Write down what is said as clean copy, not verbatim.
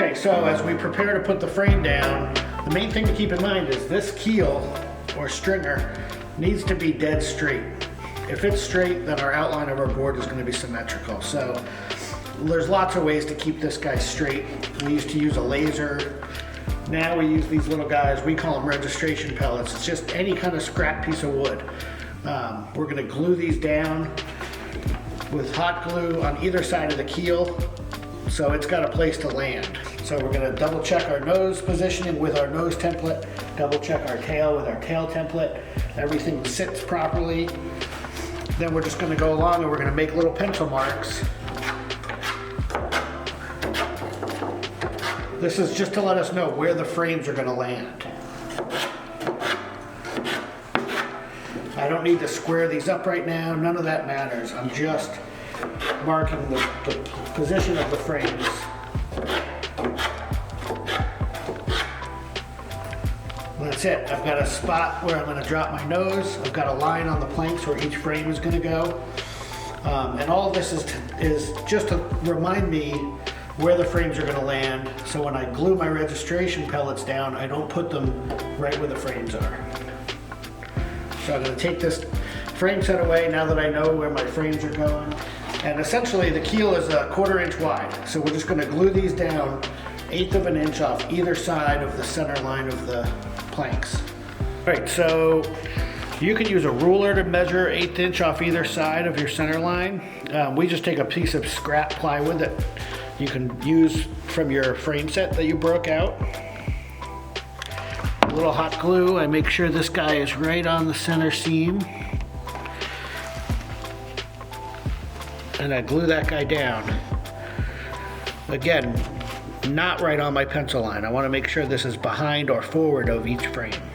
Okay, so as we prepare to put the frame down, the main thing to keep in mind is this keel or stringer needs to be dead straight. If it's straight, then our outline of our board is going to be symmetrical. So there's lots of ways to keep this guy straight. We used to use a laser. Now we use these little guys, we call them registration pellets. It's just any kind of scrap piece of wood. We're going to glue these down with hot glue on either side of the keel, so it's got a place to land. So we're going to double check our nose positioning with our nose template, double check our tail with our tail template. Everything sits properly. Then we're just going to go along and we're going to make little pencil marks. This is just to let us know where the frames are going to land. I don't need to square these up right now, none of that matters. I'm just marking the position of the frames. That's it. I've got a spot where I'm going to drop my nose. I've got a line on the planks where each frame is going to go. And all of this is just to remind me where the frames are going to land, so when I glue my registration pellets down, I don't put them right where the frames are. So I'm going to take this frame set away now that I know where my frames are going. And essentially the keel is a 1/4 inch wide. So we're just going to glue these down 1/8 of an inch off either side of the center line of the planks. All right, so you can use a ruler to measure 1/8 inch off either side of your center line. We just take a piece of scrap plywood that you can use from your frame set that you broke out. A little hot glue, I make sure this guy is right on the center seam. And I glue that guy down. Again, not right on my pencil line. I want to make sure this is behind or forward of each frame.